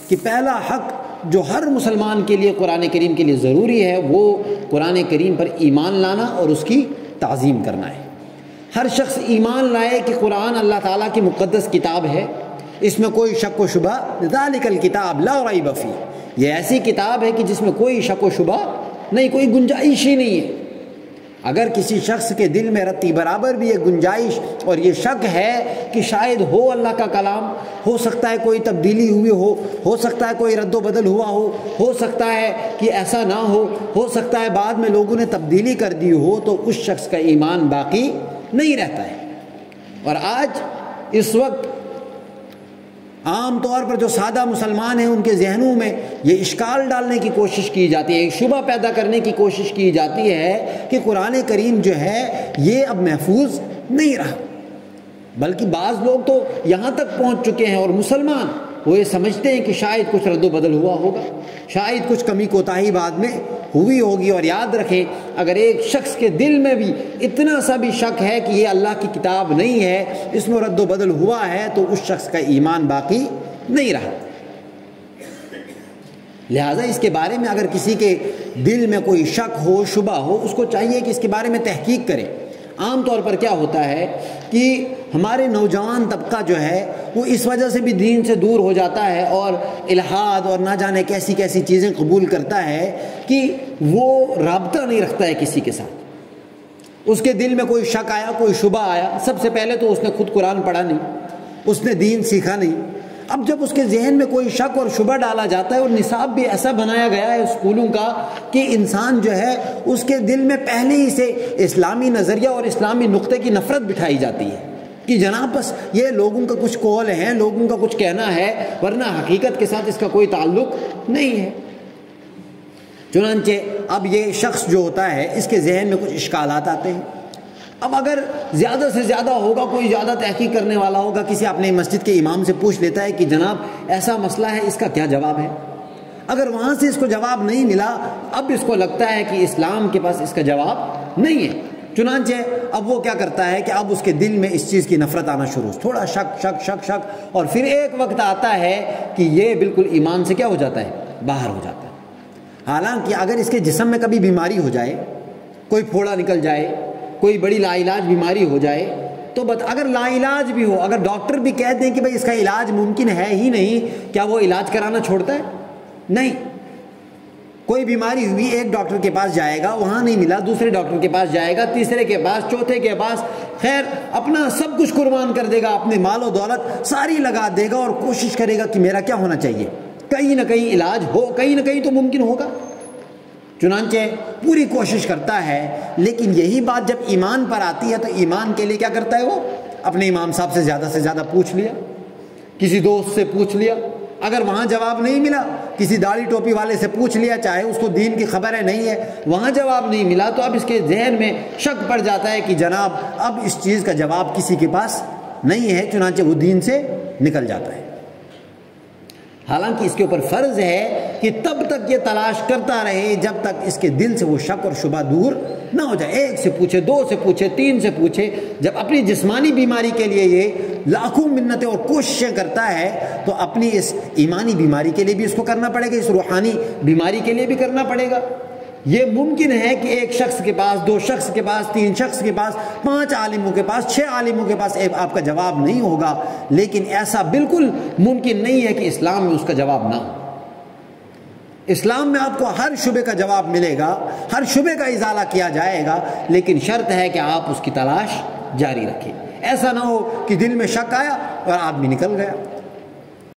کہ پہلا حق جو ہر مسلمان کے لیے قرآن کریم کے لیے ضروری ہے وہ قرآن کریم پر ایمان لانا اور اس کی تعظیم کرنا ہے۔ ہر شخص ایمان لائے کہ قرآن اللہ تعالیٰ کی مقدس کتاب ہے، اس میں کوئی شک و شبہ، ذالک الکتاب لا ریب فیہ، یہ ایسی کتاب ہے کہ جس میں کوئی شک و شبہ نہیں، کوئی گنجائش ہی نہیں ہے۔ اگر کسی شخص کے دل میں رتی برابر بھی یہ گنجائش اور یہ شک ہے کہ شاید ہو اللہ کا کلام، ہو سکتا ہے کوئی تبدیلی ہوئی ہو سکتا ہے کوئی رد و بدل ہوا ہو سکتا ہے کہ ایسا نہ ہو سکتا ہے بعد میں لوگوں نے تبدیلی کر دی ہو، تو اس شخص کا ایمان باقی نہیں رہتا ہے۔ اور آج اس وقت عام طور پر جو سادہ مسلمان ہیں ان کے ذہنوں میں یہ اشکال ڈالنے کی کوشش کی جاتی ہے، ایک شبہ پیدا کرنے کی کوشش کی جاتی ہے کہ قرآن کریم جو ہے یہ اب محفوظ نہیں رہا، بلکہ بعض لوگ تو یہاں تک پہنچ چکے ہیں اور مسلمان وہ یہ سمجھتے ہیں کہ شاید کچھ رد و بدل ہوا ہوگا، شاید کچھ کمی کوتاہی بعد میں ہوئی ہوگی۔ اور یاد رکھیں اگر ایک شخص کے دل میں بھی اتنا سا بھی شک ہے کہ یہ اللہ کی کتاب نہیں ہے، اس میں رد و بدل ہوا ہے، تو اس شخص کا ایمان باقی نہیں رہا۔ لہٰذا اس کے بارے میں اگر کسی کے دل میں کوئی شک ہو، شبہ ہو، اس کو چاہیے کہ اس کے بارے میں تحقیق کرے۔ عام طور پر کیا ہوتا ہے کہ ہمارے نوجوان طبقہ جو ہے وہ اس وجہ سے بھی دین سے دور ہو جاتا ہے اور الحاد اور نہ جانے کیسی کیسی چیزیں قبول کرتا ہے کہ وہ رابطہ نہیں رکھتا ہے کسی کے ساتھ۔ اس کے دل میں کوئی شک آیا، کوئی شبہ آیا، سب سے پہلے تو اس نے خود قرآن پڑھا نہیں، اس نے دین سیکھا نہیں۔ اب جب اس کے ذہن میں کوئی شک اور شبہ ڈالا جاتا ہے، اور نصاب بھی ایسا بنایا گیا ہے اسکولوں کا کہ انسان جو ہے اس کے دل میں پہلے ہی سے اسلامی نظریہ اور اسلامی نقطے کی نفرت بٹھائی جاتی ہے کہ جناب بس یہ لوگوں کا کچھ قول ہے، لوگوں کا کچھ کہنا ہے، ورنہ حقیقت کے ساتھ اس کا کوئی تعلق نہیں ہے۔ چنانچہ اب یہ شخص جو ہوتا ہے اس کے ذہن میں کچھ اشکالات آتے ہیں۔ اب اگر زیادہ سے زیادہ ہوگا، کوئی زیادہ تحقیق کرنے والا ہوگا، کسی اپنے مسجد کے امام سے پوچھ لیتا ہے کہ جناب ایسا مسئلہ ہے، اس کا کیا جواب ہے؟ اگر وہاں سے اس کو جواب نہیں ملا، اب اس کو لگتا ہے کہ اسلام کے پاس اس کا جواب نہیں ہے۔ چنانچہ اب وہ کیا کرتا ہے کہ اب اس کے دل میں اس چیز کی نفرت آنا شروع، تھوڑا شک شک شک شک، اور پھر ایک وقت آتا ہے کہ یہ بالکل ایمان سے کیا ہو جاتا ہے، باہر ہو جاتا ہے۔ حالانکہ اگر اس کے جسم میں کبھی بیماری ہو جائے، کوئی پھوڑا نکل جائے، کوئی بڑی لا علاج بیماری ہو جائے، تو اگر لا علاج بھی ہو، اگر ڈاکٹر بھی کہہ دیں کہ بھئی اس کا علاج ممکن ہے ہی نہیں، کیا وہ علاج کرانا چھوڑتا ہے؟ نہیں۔ کوئی بیماری ہوئی، ایک ڈاکٹر کے پاس جائے گا، وہاں نہیں ملا، دوسرے ڈاکٹر کے پاس جائے گا، تیسرے کے پاس، چوتھے کے پاس، خیر اپنا سب کچھ قربان کر دے گا، اپنے مال و دولت ساری لگا دے گا اور کوشش کرے گا کہ میرا کیا ہونا چاہیے، کہیں نہ کہیں علاج ہو، کہیں نہ کہیں تو ممکن ہوگا۔ چنانچہ پوری کوشش کرتا ہے، لیکن یہی بات جب ایمان پر آتی ہے تو ایمان کے لیے کیا کرتا ہے، وہ اپنے امام صاحب سے زیادہ پوچھ لیا، کسی دوست سے پوچھ لیا، اگر وہاں جواب نہیں ملا کسی داڑھی ٹوپی والے سے پوچھ لیا، چاہے اس کو دین کی خبر ہے نہیں ہے، وہاں جواب نہیں ملا تو اب اس کے ذہن میں شک پڑ جاتا ہے کہ جناب اب اس چیز کا جواب کسی کے پاس نہیں ہے، چنانچہ وہ دین سے نکل جاتا ہے۔ حالانکہ اس کے اوپر فرض ہے کہ تب تک یہ تلاش کرتا رہے جب تک اس کے دل سے وہ شک اور شبہ دور نہ ہو جائے، ایک سے پوچھے، دو سے پوچھے، تین سے پوچھے۔ جب اپنی جسمانی بیماری کے لیے یہ لاکھوں منتیں اور کوششیں کرتا ہے تو اپنی اس ایمانی بیماری کے لیے بھی اس کو کرنا پڑے گا، اس روحانی بیماری کے لیے بھی کرنا پڑے گا۔ یہ ممکن ہے کہ ایک شخص کے پاس، دو شخص کے پاس، تین شخص کے پاس، 5 عالموں کے پاس، 6 عالموں کے پاس آپ کا جواب نہیں ہوگا، لیکن ایسا بالکل ممکن نہیں ہے کہ اسلام میں اس کا جواب نہ ہو۔ اسلام میں آپ کو ہر شبے کا جواب ملے گا، ہر شبے کا ازالہ کیا جائے گا، لیکن شرط ہے کہ آپ اس کی تلاش جاری رکھیں۔ ایسا نہ ہو کہ دل میں شک آیا اور آدمی نکل گیا۔